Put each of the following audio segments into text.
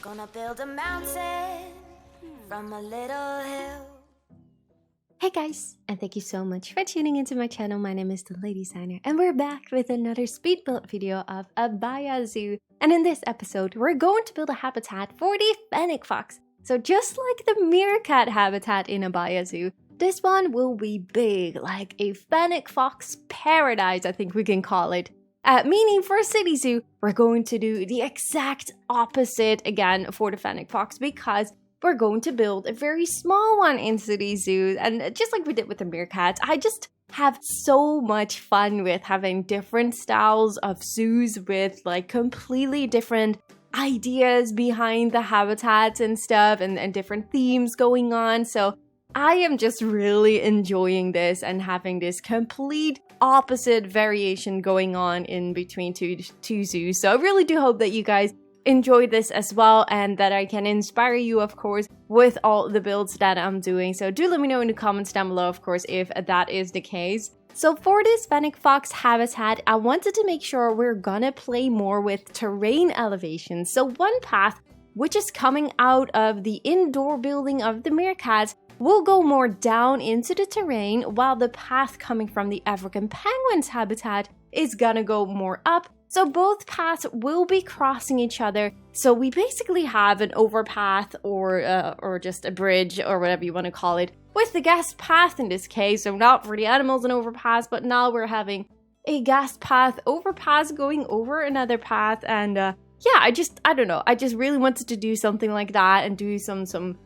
Gonna build a mountain from a little hill. Hey guys, and thank you so much for tuning into my channel. My name is DeLady and we're back with another speed build video of Abuya Zoo. And in this episode, we're going to build a habitat for the Fennec Fox. So just like the meerkat habitat in Abuya Zoo, this one will be big, like a Fennec Fox paradise, I think we can call it. Meaning for a city zoo, we're going to do the exact opposite again for the Fennec Fox because we're going to build a very small one in city zoos. And just like we did with the meerkats, I just have so much fun with having different styles of zoos with like completely different ideas behind the habitats and stuff and different themes going on. So I am just really enjoying this and having this complete opposite variation going on in between two zoos. So I really do hope that you guys enjoy this as well and that I can inspire you, of course, with all the builds that I'm doing. So do let me know in the comments down below, of course, if that is the case. So for this Fennec Fox habitat, I wanted to make sure we're gonna play more with terrain elevation. So one path, which is coming out of the indoor building of the meerkats, will go more down into the terrain, while the path coming from the African penguins habitat is gonna go more up. So both paths will be crossing each other. So we basically have an overpath or just a bridge or whatever you want to call it with the gas path in this case. So not for the animals an overpass, but now we're having a gas path overpass going over another path. And yeah, I don't know. I just really wanted to do something like that and do something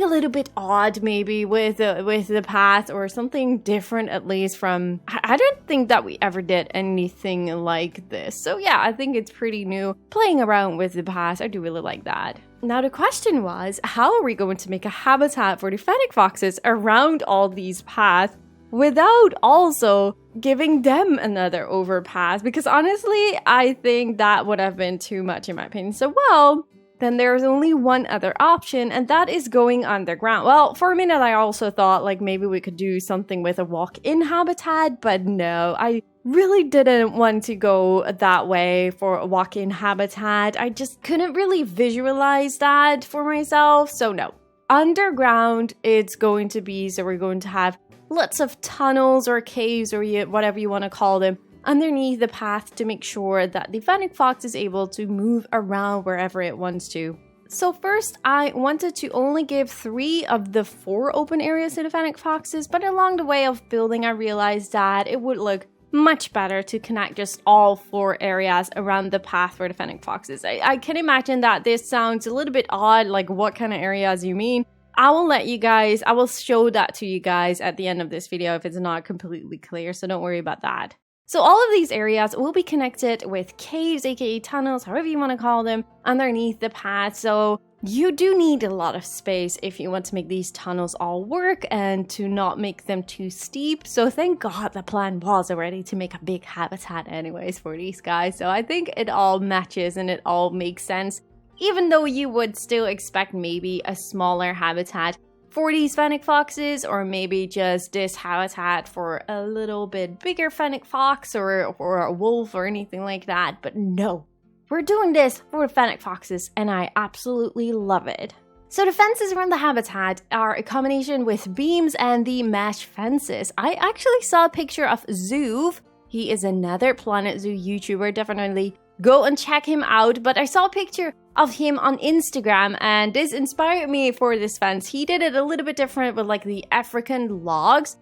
a little bit odd maybe with the path, or something different at least from, I don't think that we ever did anything like this. So yeah, I think it's pretty new playing around with the path. I do really like that. Now the question was, how are we going to make a habitat for the Fennec Foxes around all these paths without also giving them another overpass? Because honestly, I think that would have been too much in my opinion. So well, then there's only one other option, and that is going underground. Well, for a minute I also thought like maybe we could do something with a walk-in habitat, but no, I really didn't want to go that way for a walk-in habitat. I just couldn't really visualize that for myself, so no. Underground it's going to be, so we're going to have lots of tunnels or caves or whatever you want to call them underneath the path to make sure that the Fennec Fox is able to move around wherever it wants to. So first, I wanted to only give 3 of the 4 open areas to the Fennec Foxes, but along the way of building, I realized that it would look much better to connect just all 4 areas around the path for the Fennec Foxes. I can imagine that this sounds a little bit odd, like what kind of areas you mean. I will show that to you guys at the end of this video if it's not completely clear, so don't worry about that. So all of these areas will be connected with caves, aka tunnels, however you want to call them, underneath the path. So you do need a lot of space if you want to make these tunnels all work and to not make them too steep. So thank God the plan was already to make a big habitat anyways for these guys. So I think it all matches and it all makes sense, even though you would still expect maybe a smaller habitat for these Fennec Foxes, or maybe just this habitat for a little bit bigger Fennec Fox or a wolf or anything like that. But no, we're doing this for the Fennec Foxes and I absolutely love it. So the fences around the habitat are a combination with beams and the mesh fences. I actually saw a picture of Zoof. He is another Planet Zoo YouTuber, definitely go and check him out. But I saw a picture of him on Instagram and this inspired me for this fence. He did it a little bit different with like the African logs.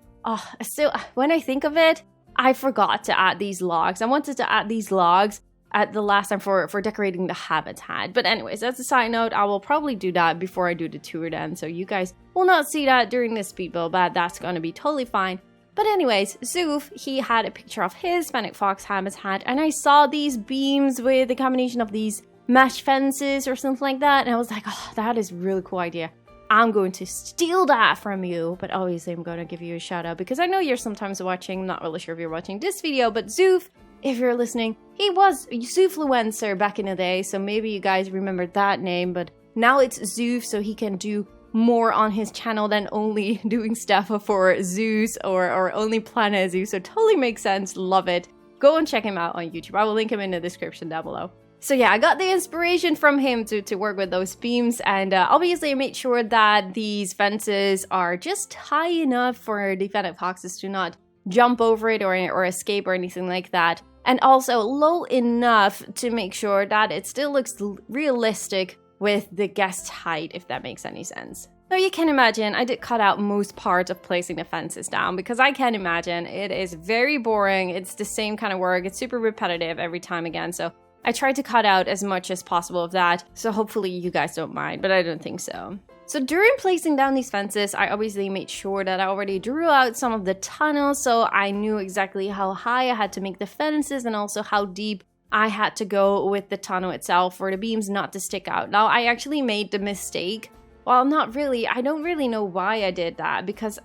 So when I think of it, I forgot to add these logs. I wanted to add these logs at the last time for decorating the habitat. But anyways, as a side note, I will probably do that before I do the tour then. So you guys will not see that during this speed build, but that's going to be totally fine. But anyways, Zoof, he had a picture of his Fennec Fox habitat and I saw these beams with a combination of these mesh fences or something like that, and I was like, oh, that is a really cool idea. I'm going to steal that from you, but obviously I'm going to give you a shout out because I know you're sometimes watching. I'm not really sure if you're watching this video, but Zoof, if you're listening, he was Zoofluencer back in the day, so maybe you guys remember that name, but now it's Zoof, so he can do more on his channel than only doing stuff for zoos or only Planet Zoo, so totally makes sense. Love it. Go and check him out on YouTube. I will link him in the description down below. So yeah, I got the inspiration from him to work with those beams, and obviously I made sure that these fences are just high enough for the Fennec Foxes to not jump over it or escape or anything like that, and also low enough to make sure that it still looks realistic with the guest height, if that makes any sense. Now you can imagine I did cut out most parts of placing the fences down because I can imagine it is very boring, it's the same kind of work, it's super repetitive every time again, so I tried to cut out as much as possible of that, so hopefully you guys don't mind, but I don't think so. So during placing down these fences, I obviously made sure that I already drew out some of the tunnels, so I knew exactly how high I had to make the fences and also how deep I had to go with the tunnel itself for the beams not to stick out. Now I actually made the mistake. Well, not really. I don't really know why I did that because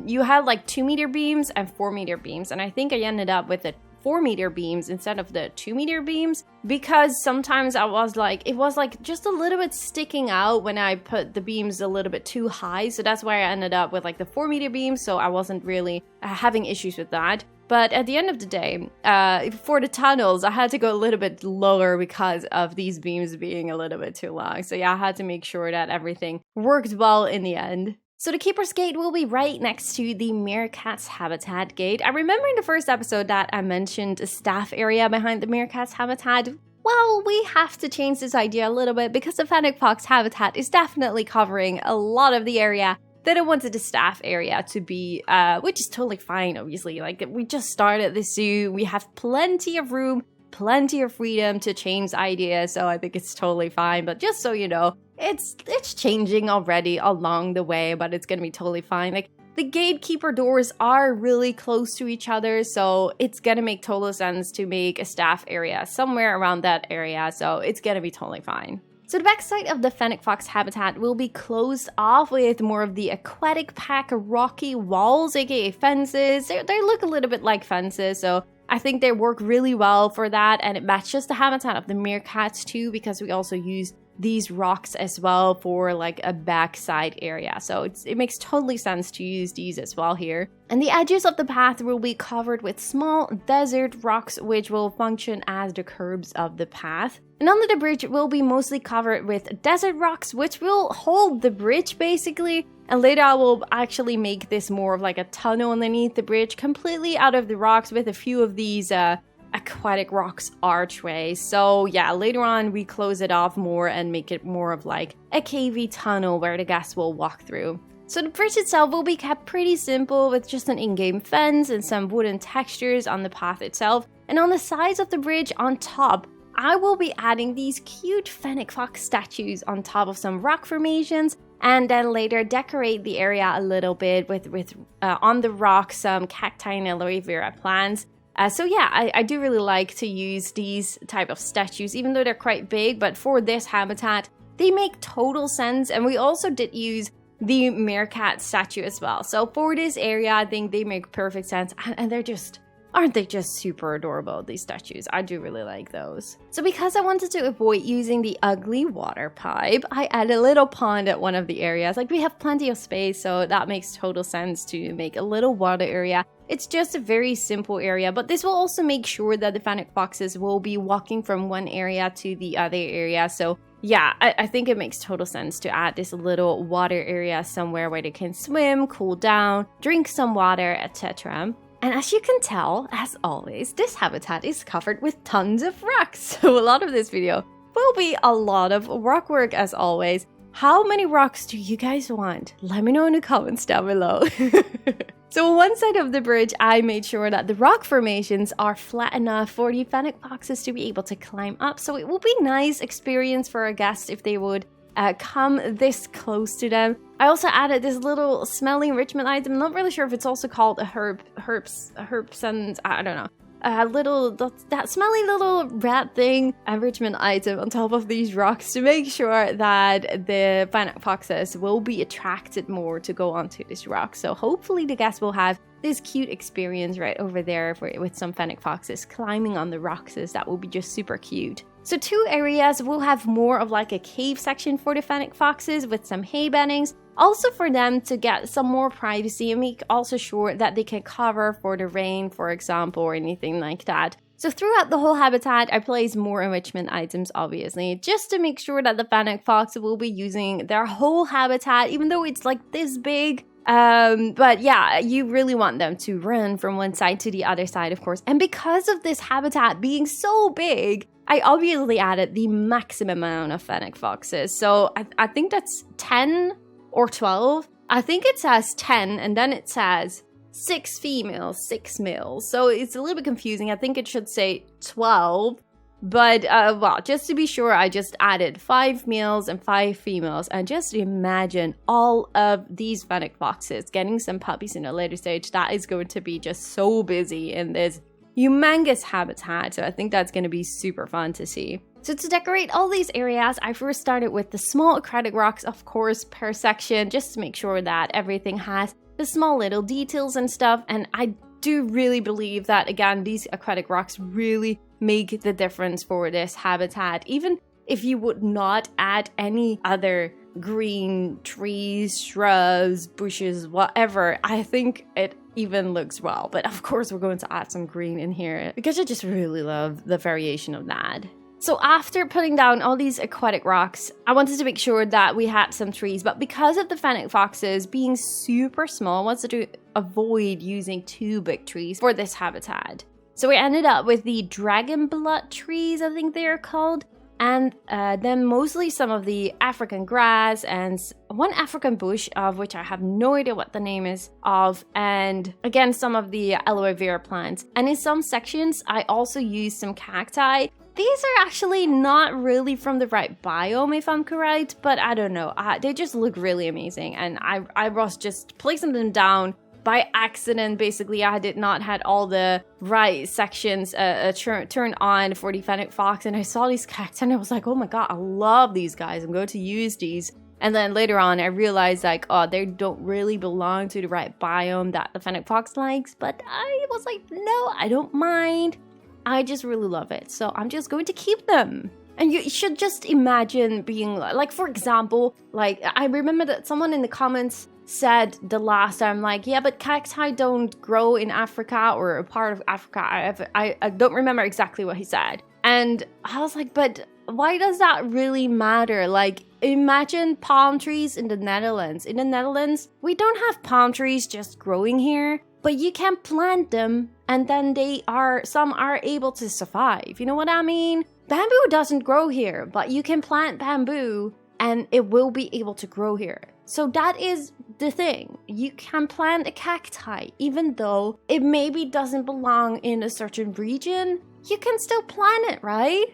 you had like 2-meter beams and 4-meter beams, and I think I ended up with the 4-meter beams instead of the 2-meter beams because sometimes it was like just a little bit sticking out when I put the beams a little bit too high, so that's why I ended up with like the 4-meter beams, so I wasn't really having issues with that. But at the end of the day, for the tunnels, I had to go a little bit lower because of these beams being a little bit too long. So yeah, I had to make sure that everything worked well in the end. So the Keeper's Gate will be right next to the Meerkat's Habitat Gate. I remember in the first episode that I mentioned a staff area behind the Meerkat's Habitat. Well, we have to change this idea a little bit because the Fennec Fox Habitat is definitely covering a lot of the area that I wanted the staff area to be, which is totally fine, obviously. Like, we just started the zoo, we have plenty of room, plenty of freedom to change ideas, so I think it's totally fine. But just so you know, it's changing already along the way, but it's gonna be totally fine. Like, the gatekeeper doors are really close to each other, so it's gonna make total sense to make a staff area somewhere around that area, so it's gonna be totally fine. So the backside of the Fennec Fox habitat will be closed off with more of the aquatic pack rocky walls, aka fences. They look a little bit like fences, so I think they work really well for that, and it matches the habitat of the meerkats too, because we also use these rocks as well for like a backside area, so it makes totally sense to use these as well here. And the edges of the path will be covered with small desert rocks, which will function as the curbs of the path. And under the bridge will be mostly covered with desert rocks, which will hold the bridge basically. And later I will actually make this more of like a tunnel underneath the bridge, completely out of the rocks, with a few of these aquatic rocks archways. So yeah, later on we close it off more and make it more of like a cavey tunnel where the guests will walk through. So the bridge itself will be kept pretty simple, with just an in-game fence and some wooden textures on the path itself. And on the sides of the bridge on top, I will be adding these cute Fennec Fox statues on top of some rock formations, and then later decorate the area a little bit with on the rock some cacti and aloe vera plants. So yeah, I do really like to use these type of statues, even though they're quite big, but for this habitat, they make total sense. And we also did use the meerkat statue as well. So for this area, I think they make perfect sense, and they're just... aren't they just super adorable, these statues? I do really like those. So because I wanted to avoid using the ugly water pipe, I added a little pond at one of the areas. Like, we have plenty of space, so that makes total sense to make a little water area. It's just a very simple area, but this will also make sure that the Fennec Foxes will be walking from one area to the other area. So yeah, I think it makes total sense to add this little water area somewhere where they can swim, cool down, drink some water, etc. And as you can tell, as always, this habitat is covered with tons of rocks. So a lot of this video will be a lot of rock work as always. How many rocks do you guys want? Let me know in the comments down below. So on one side of the bridge, I made sure that the rock formations are flat enough for the Fennec Foxes to be able to climb up. So it will be a nice experience for our guests if they would come this close to them. I also added this little smelly enrichment item. I'm not really sure if it's also called a herbs and I don't know. That smelly little rat thing, enrichment item on top of these rocks to make sure that the Fennec Foxes will be attracted more to go onto this rock. So hopefully the guests will have this cute experience right over there with some Fennec Foxes climbing on the rocks. That will be just super cute. So two areas will have more of like a cave section for the Fennec Foxes with some hay beddings, also for them to get some more privacy and make also sure that they can cover for the rain, for example, or anything like that. So throughout the whole habitat, I placed more enrichment items, obviously, just to make sure that the Fennec Fox will be using their whole habitat, even though it's like this big. But yeah, you really want them to run from one side to the other side, of course. And because of this habitat being so big, I obviously added the maximum amount of Fennec Foxes. So I think that's 10 or 12. I think it says 10 and then it says 6 females, 6 males. So it's a little bit confusing. I think it should say 12. But, well, just to be sure, I just added 5 males and 5 females. And just imagine all of these Fennec Foxes getting some puppies in a later stage. That is going to be just so busy in this humongous habitat. So I think that's going to be super fun to see. So to decorate all these areas, I first started with the small acrylic rocks, of course, per section, just to make sure that everything has the small little details and stuff. And I do really believe that, again, these acrylic rocks really make the difference for this habitat. Even if you would not add any other green trees, shrubs, bushes, whatever, I think it even looks well. But of course, we're going to add some green in here because I just really love the variation of that. So after putting down all these aquatic rocks, I wanted to make sure that we had some trees, but because of the Fennec Foxes being super small, I wanted to avoid using too big trees for this habitat. So we ended up with the dragon blood trees, I think they are called, and then mostly some of the African grass and one African bush, of which I have no idea what the name is of, and again some of the aloe vera plants. And in some sections, I also used some cacti. These are actually not really from the right biome, if I'm correct, but I don't know. They just look really amazing, and I was just placing them down by accident. Basically, I did not had all the right sections turned on for the Fennec Fox, and I saw these cacti and I was like, oh my god, I love these guys. I'm going to use these. And then later on, I realized like, oh, they don't really belong to the right biome that the Fennec Fox likes. But I was like, no, I don't mind. I just really love it. So I'm just going to keep them. And you should just imagine being like, for example, like I remember that someone in the comments said the last time, like, yeah, but cacti don't grow in Africa or a part of Africa. I don't remember exactly what he said. And I was like, but why does that really matter? Like, imagine palm trees in the Netherlands. In the Netherlands, we don't have palm trees just growing here, but you can plant them and then some are able to survive. You know what I mean? Bamboo doesn't grow here, but you can plant bamboo and it will be able to grow here. So that is the thing. You can plant a cacti, even though it maybe doesn't belong in a certain region. You can still plant it, right?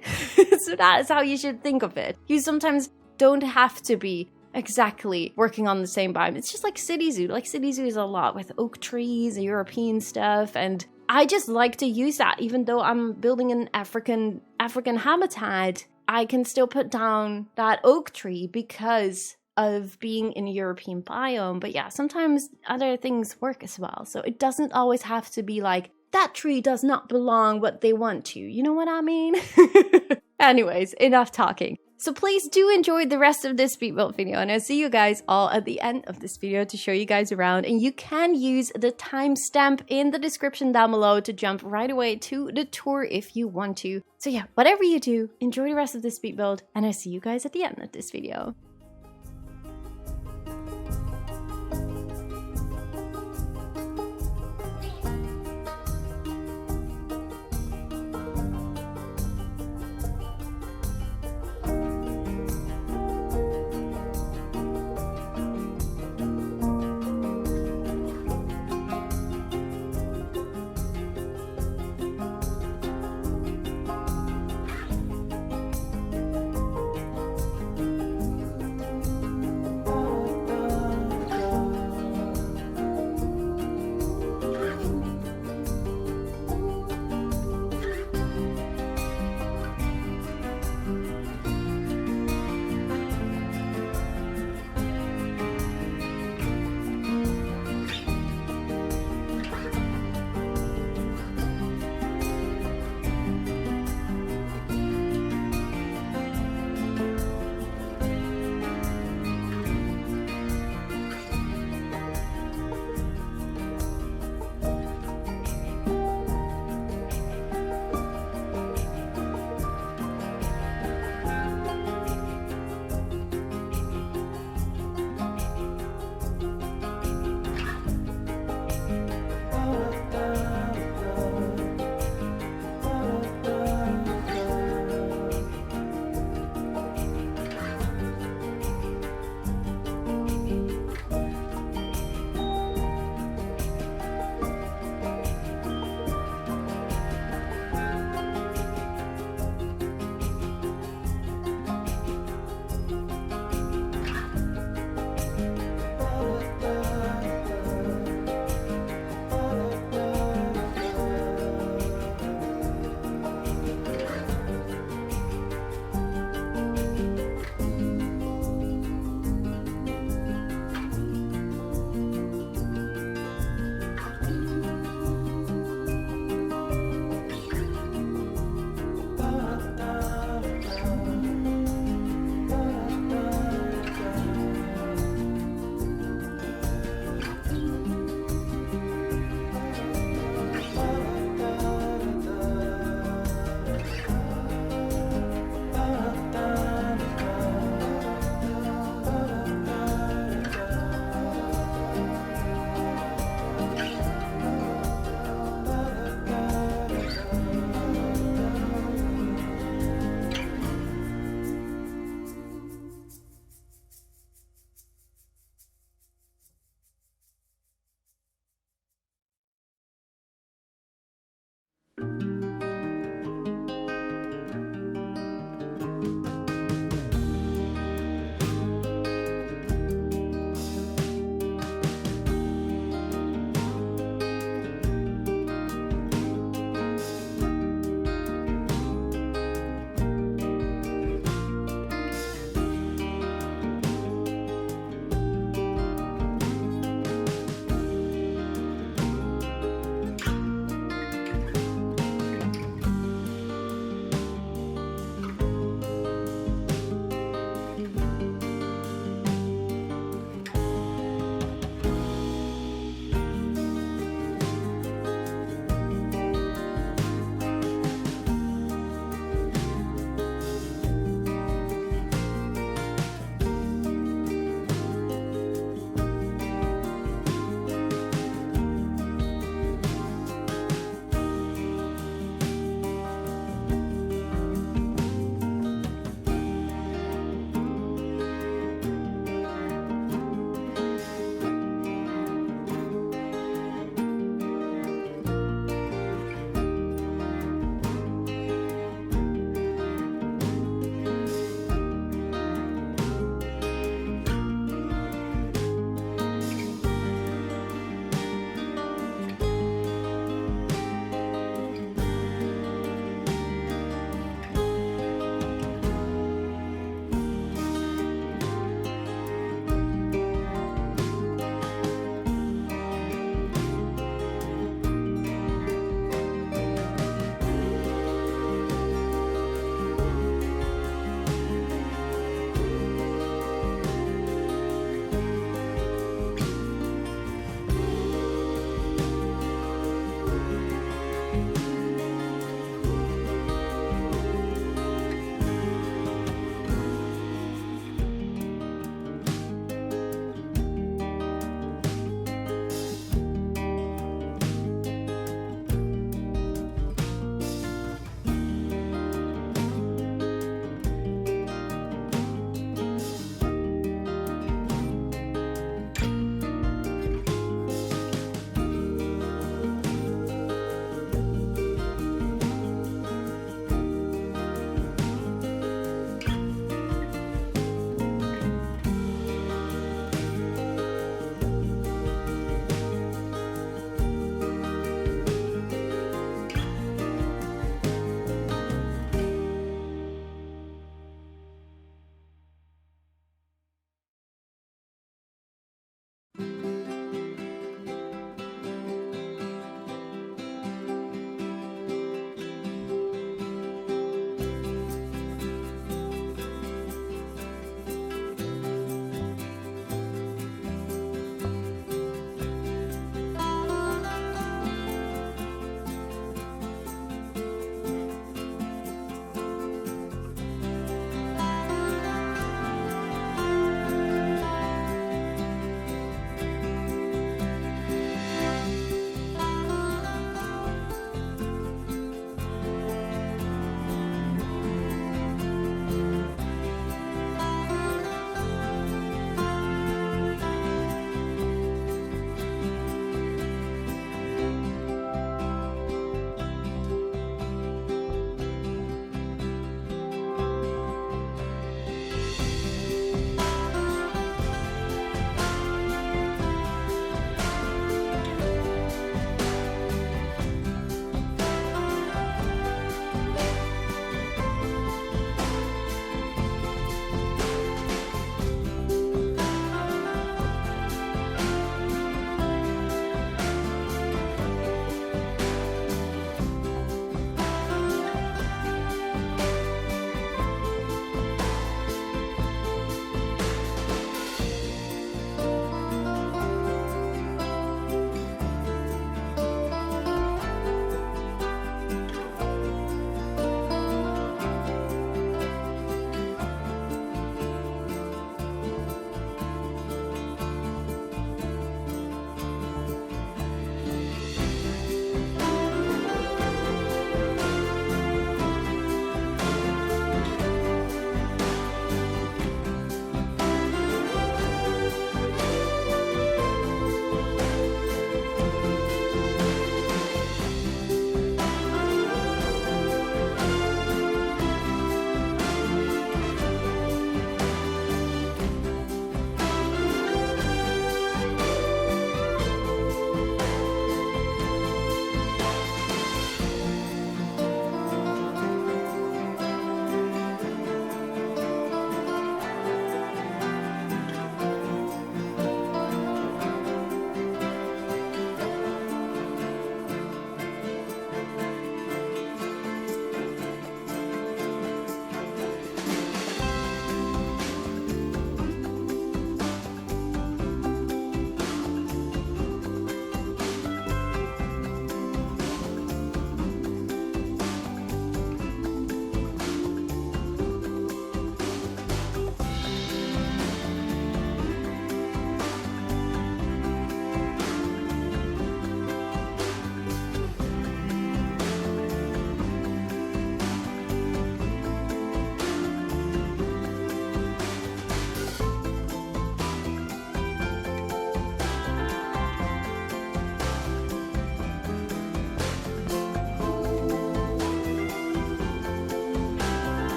So that is how you should think of it. You sometimes don't have to be exactly working on the same biome. It's just like City Zoo. Like City Zoo is a lot with oak trees, European stuff, and I just like to use that. Even though I'm building an African habitat, I can still put down that oak tree because of being in a European biome. But yeah, sometimes other things work as well. So it doesn't always have to be like, that tree does not belong what they want to. You know what I mean? Anyways, enough talking. So please do enjoy the rest of this speed build video, and I'll see you guys all at the end of this video to show you guys around. And you can use the timestamp in the description down below to jump right away to the tour if you want to. So yeah, whatever you do, enjoy the rest of this speed build, and I'll see you guys at the end of this video.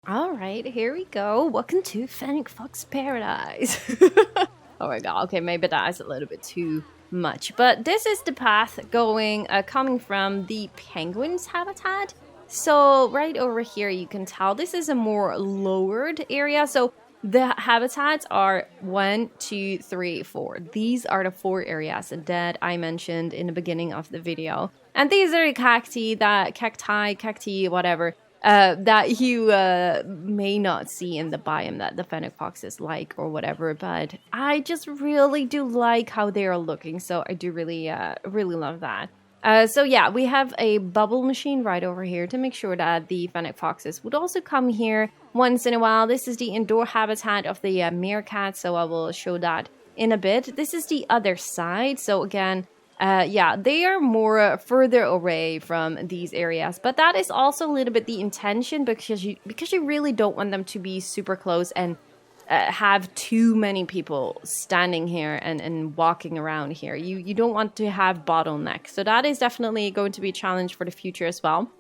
All right, here we go. Welcome to Fennec Fox Paradise. Oh my god, okay, maybe that is a little bit too much. But this is the path going, coming from the penguin's habitat. So right over here, you can tell this is a more lowered area. So the habitats are 1, 2, 3, 4. These are the 4 areas that I mentioned in the beginning of the video. And these are the cacti, whatever, that you may not see in the biome that the Fennec Foxes like or whatever. But I just really do like how they are looking. So I do really love that. So yeah, we have a bubble machine right over here to make sure that the Fennec Foxes would also come here once in a while. This is the indoor habitat of the meerkat, so I will show that in a bit. This is the other side, so again, yeah, they are more further away from these areas, but that is also a little bit the intention because you really don't want them to be super close and have too many people standing here and walking around here. You don't want to have bottlenecks. So that is definitely going to be a challenge for the future as well.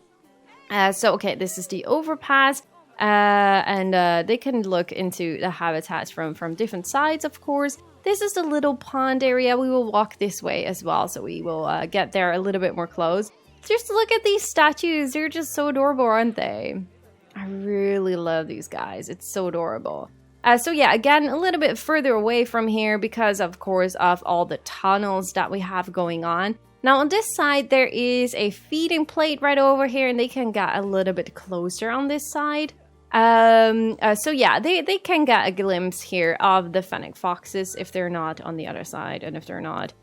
So, okay, this is the overpass. And they can look into the habitats from different sides, of course. This is the little pond area. We will walk this way as well. So we will get there a little bit more close. Just look at these statues. They're just so adorable, aren't they? I really love these guys. It's so adorable. So yeah, again, a little bit further away from here because, of course, of all the tunnels that we have going on. Now, on this side, there is a feeding plate right over here, and they can get a little bit closer on this side. So yeah, they can get a glimpse here of the Fennec Foxes if they're not on the other side and if they're not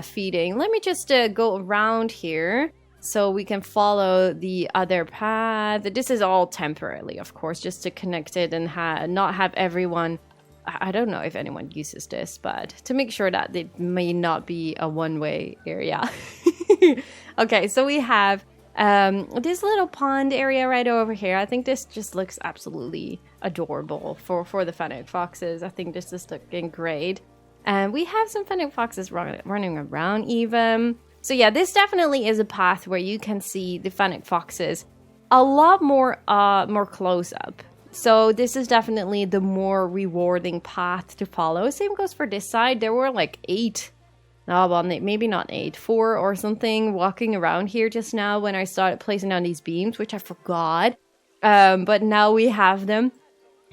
feeding. Let me just go around here so we can follow the other path. This is all temporarily, of course, just to connect it and not have everyone... I don't know if anyone uses this, but to make sure that it may not be a one-way area. Okay, so we have this little pond area right over here. I think this just looks absolutely adorable for the Fennec Foxes. I think this is looking great. And we have some Fennec Foxes running around even. So yeah, this definitely is a path where you can see the Fennec Foxes a lot more close up. So this is definitely the more rewarding path to follow. Same goes for this side. There were like 8, no, well, maybe not 8, 4 or something walking around here just now when I started placing down these beams, which I forgot. But now we have them.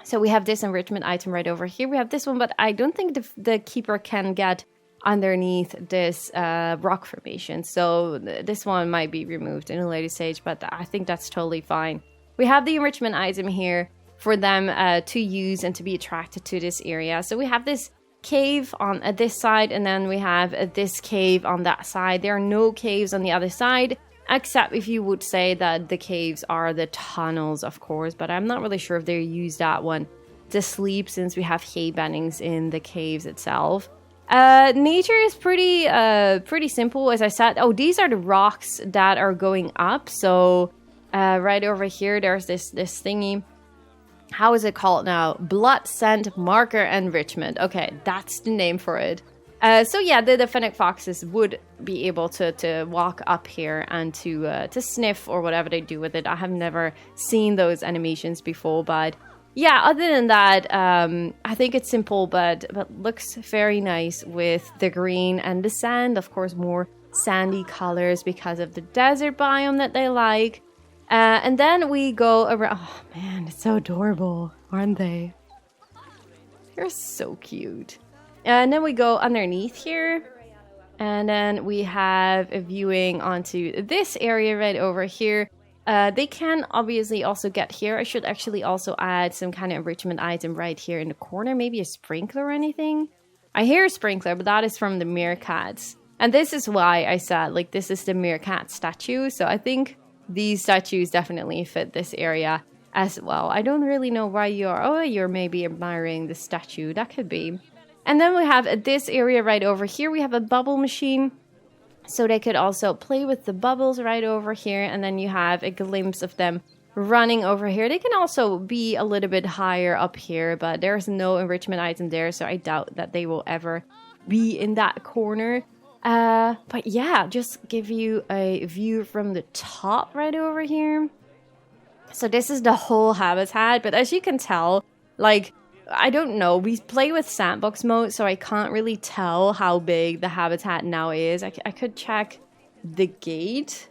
So we have this enrichment item right over here. We have this one, but I don't think the keeper can get underneath this rock formation. So this one might be removed in a later stage, but I think that's totally fine. We have the enrichment item here for them to use and to be attracted to this area. So we have this cave on this side, and then we have this cave on that side. There are no caves on the other side, except if you would say that the caves are the tunnels, of course, but I'm not really sure if they use that one to sleep since we have hay bendings in the caves itself. Nature is pretty simple, as I said. Oh, these are the rocks that are going up. So right over here, there's this thingy. How is it called now? Blood scent marker enrichment. Okay, that's the name for it. So yeah, the Fennec Foxes would be able to walk up here and to sniff or whatever they do with it. I have never seen those animations before, but yeah, other than that, I think it's simple, but looks very nice with the green and the sand. Of course, more sandy colors because of the desert biome that they like. And then we go around. Oh man, it's so adorable, aren't they? They're so cute. And then we go underneath here. And then we have a viewing onto this area right over here. They can obviously also get here. I should actually also add some kind of enrichment item right here in the corner. Maybe a sprinkler or anything. I hear a sprinkler, but that is from the meerkats. And this is why I said, like, this is the meerkat statue. So I think these statues definitely fit this area as well. I don't really know why you're maybe admiring the statue. That could be. And then we have this area right over here. We have a bubble machine. So they could also play with the bubbles right over here. And then you have a glimpse of them running over here. They can also be a little bit higher up here, but there's no enrichment item there. So I doubt that they will ever be in that corner. But yeah, just give you a view from the top right over here. So this is the whole habitat, but as you can tell, like, I don't know, we play with Sandbox mode, so I can't really tell how big the habitat now is. I could check the gate.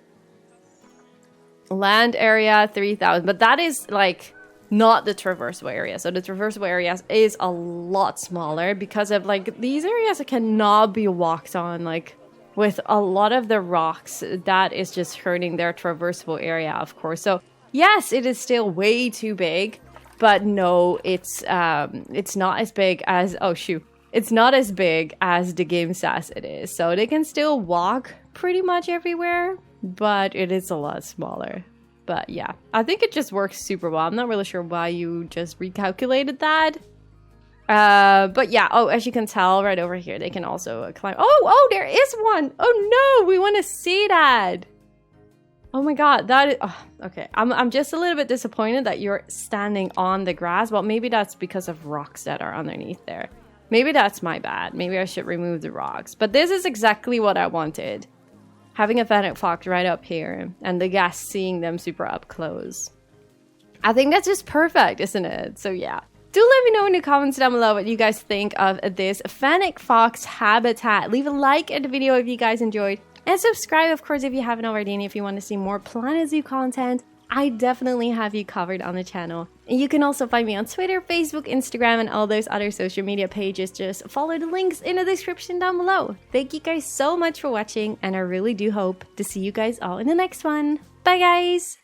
Land area 3,000, but that is like not the traversable area. So the traversable area is a lot smaller because of like these areas cannot be walked on, like with a lot of the rocks. That is just hurting their traversable area, of course. So yes, it is still way too big, but no, it's not as big as, oh shoot, it's not as big as the game says it is. So they can still walk pretty much everywhere, but it is a lot smaller. But yeah, I think it just works super well. I'm not really sure why you just recalculated that. But yeah, oh, as you can tell right over here, they can also climb. Oh, there is one. Oh no, we want to see that. Oh my god, that is... Oh, okay, I'm just a little bit disappointed that you're standing on the grass. Well, maybe that's because of rocks that are underneath there. Maybe that's my bad. Maybe I should remove the rocks. But this is exactly what I wanted. Having a Fennec Fox right up here and the guests seeing them super up close. I think that's just perfect, isn't it? So yeah. Do let me know in the comments down below what you guys think of this Fennec Fox habitat. Leave a like at the video if you guys enjoyed. And subscribe, of course, if you haven't already. And if you want to see more Planet Zoo content, I definitely have you covered on the channel. And you can also find me on Twitter, Facebook, Instagram, and all those other social media pages. Just follow the links in the description down below. Thank you guys so much for watching, and I really do hope to see you guys all in the next one. Bye, guys!